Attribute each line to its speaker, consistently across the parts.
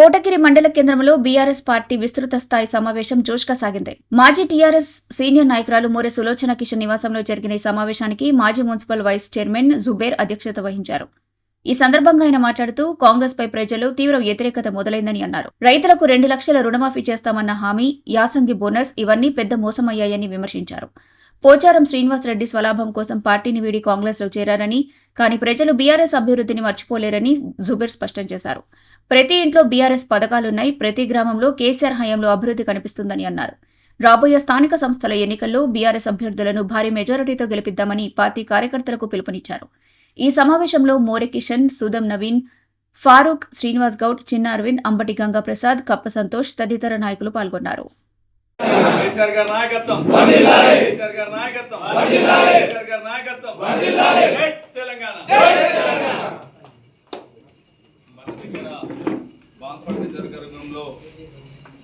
Speaker 1: కోటగిరి మండల కేంద్రంలో BRS party విస్తృత స్థాయి సమావేశం జోష్గా సాగింది. మాజీ టీఆర్ఎస్ సీనియర్ నాయకురాలు మోరె సులోచన కిషన్ నివాసంలో జరిగిన ఈ సమావేశానికి మాజీ మున్సిపల్ వైస్ చైర్మన్ జుబేర్ అధ్యక్షత వహించారు. ఈ సందర్భంగా ఆయన మాట్లాడుతూ కాంగ్రెస్ పై ప్రజలు తీవ్ర వ్యతిరేకత మొదలైందని అన్నారు. రైతులకు 2 లక్షల రుణమాఫీ చేస్తామన్న హామీ, యాసంగి బోనస్ ఇవన్నీ పెద్ద మోసమయ్యాయని విమర్శించారు. పోచారం శ్రీనివాసరెడ్డి స్వలాభం కోసం పార్టీని వీడి కాంగ్రెస్లో చేరారని, కానీ ప్రజలు బీఆర్ఎస్ అభివృద్ధిని మర్చిపోలేరని జుబేర్ స్పష్టం చేశారు. ప్రతి ఇంట్లో బీఆర్ఎస్ పథకాలున్నాయి, ప్రతి గ్రామంలో కేసీఆర్ హయాంలో అభివృద్ధి కనిపిస్తుందని అన్నారు. రాబోయే స్థానిక సంస్థల ఎన్నికల్లో బీఆర్ఎస్ అభ్యర్థులను భారీ మెజారిటీతో గెలిపిద్దామని పార్టీ కార్యకర్తలకు పిలుపునిచ్చారు. ఈ సమావేశంలో మోరె కిషన్, సుదం నవీన్, ఫారూక్, శ్రీనివాస్ గౌడ్, చిన్న అరవింద్, అంబటి గంగా ప్రసాద్, కప్ప సంతోష్ తదితర నాయకులు పాల్గొన్నారు.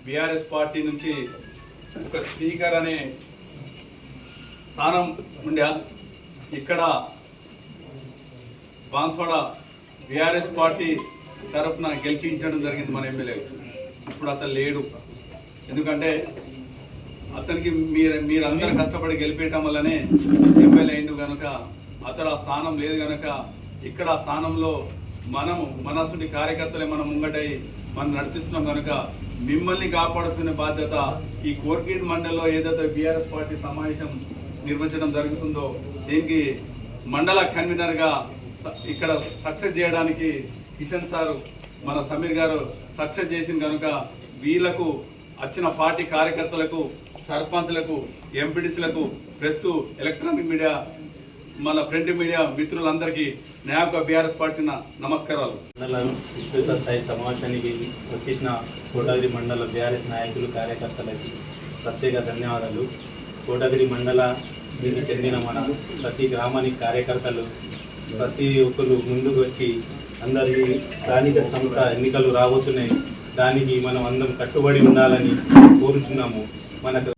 Speaker 2: బీఆర్ఎస్ పార్టీ నుంచి ఒక స్పీకర్ అనే స్థానం ఉండే ఇక్కడ బాన్స్వాడ బీఆర్ఎస్ పార్టీ తరఫున గెలిపించడం జరిగింది మన ఎమ్మెల్యే. ఇప్పుడు అతను లేడు. ఎందుకంటే అతనికి మీరందరూ కష్టపడి గెలిపేయటం వల్లనే ఎమ్మెల్యే అయిండు కనుక అతడు ఆ స్థానం లేదు కనుక ఇక్కడ ఆ స్థానంలో మనము మనసుడి కార్యకర్తలే మనం ముంగటై మనం నడిపిస్తున్నాం కనుక మిమ్మల్ని కాపాడుతున్న బాధ్యత ఈ కోర్గిరి మండలంలో ఏదైతే బీఆర్ఎస్ పార్టీ సమావేశం నిర్వహించడం జరుగుతుందో దీనికి మండల కన్వీనర్గా ఇక్కడ సక్సెస్ చేయడానికి కిషన్ సారు మన సమీర్ గారు సక్సెస్ చేసింది కనుక వీళ్లకు వచ్చిన పార్టీ కార్యకర్తలకు, సర్పంచ్లకు, ఎంపీటీసీలకు, ప్రెస్, ఎలక్ట్రానిక్ మీడియా, మన ప్రింట్ మీడియా మిత్రులందరికీ న్యాయ బీఆర్ఎస్ పార్టీ నమస్కారాలు.
Speaker 3: విస్తృత స్థాయి సమావేశానికి వచ్చేసిన కోటగిరి మండల బీఆర్ఎస్ నాయకులు, కార్యకర్తలకి ప్రత్యేక ధన్యవాదాలు. కోటగిరి మండలానికి చెందిన మన ప్రతి గ్రామానికి కార్యకర్తలు ప్రతి ఒక్కరు ముందుకు వచ్చి అందరి స్థానిక సంస్థ ఎన్నికలు రాబోతున్నాయి, దానికి మనం అందరం కట్టుబడి ఉండాలని కోరుచున్నాము. మనకు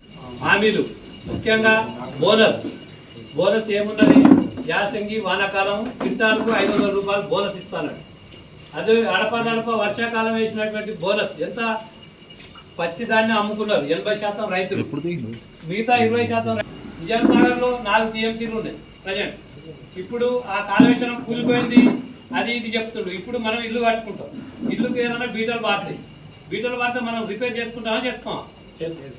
Speaker 4: హామీలు ముఖ్యంగా బోనస్ ఏమున్నది? యాసంగి వానాకాలం క్వింటాల్కు 500 రూపాయలు బోనస్ ఇస్తాను. అదే అడపదడప వర్షాకాలం వేసినటువంటి బోనస్ ఎంత? పచ్చి ధాన్యం అమ్ముకున్నారు 80% రైతులు, మిగతా 20% నిజాం సాగర్లో 4 టీఎంసీలు ఉన్నాయి ప్రజెంట్. ఇప్పుడు ఆ కాళేశ్వరం కూలిపోయింది, అది ఇది చెప్తుండు. ఇప్పుడు మనం ఇల్లు కట్టుకుంటాం, ఇల్లుకి ఏదైనా బీటలు పారితే మనం రిపేర్ చేసుకోమా?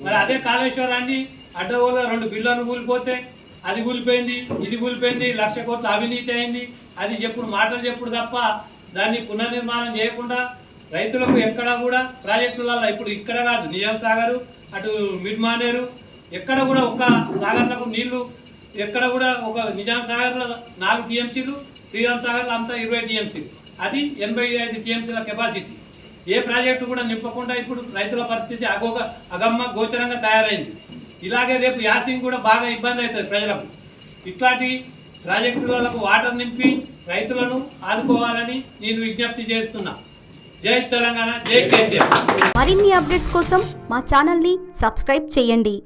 Speaker 4: మరి అదే కాళేశ్వరాన్ని అడ్డగోలుగా 2 బిల్లులు కూలిపోతే అది కూలిపోయింది, ఇది కూలిపోయింది, 1,00,000 కోట్ల అవినీతి అయింది, అది మాటలు చెప్పుడు తప్ప దాన్ని పునర్నిర్మాణం చేయకుండా రైతులకు ఎక్కడా కూడా ప్రాజెక్టులలో ఇప్పుడు ఇక్కడ కాదు, నిజాం సాగరు, అటు మిడ్ మానేరు, ఎక్కడ కూడా ఒక సాగర్లకు నీళ్లు ఎక్కడ కూడా ఒక నిజాం సాగర్లో 4 టీఎంసీలు, శ్రీరామ్ సాగర్లో అంతా 20 టీఎంసీలు, అది 85 టీఎంసీల కెపాసిటీ. ఏ ప్రాజెక్టు కూడా నింపకుండా ఇప్పుడు రైతుల పరిస్థితి అగమ్మ గోచరంగా తయారైంది. ఇలాగే రేపు యాసింగ్ కూడా బాగా ఇబ్బంది అవుతుంది ప్రజలకు. ఇట్లాంటి ప్రాజెక్టులకు వాటర్ నింపి రైతులను ఆదుకోవాలని నేను విజ్ఞప్తి చేస్తున్నా. జై తెలంగాణ, జై కేసీఆర్.
Speaker 5: మరిన్ని అప్డేట్స్ కోసం మా ఛానల్ని సబ్స్క్రైబ్ చేయండి.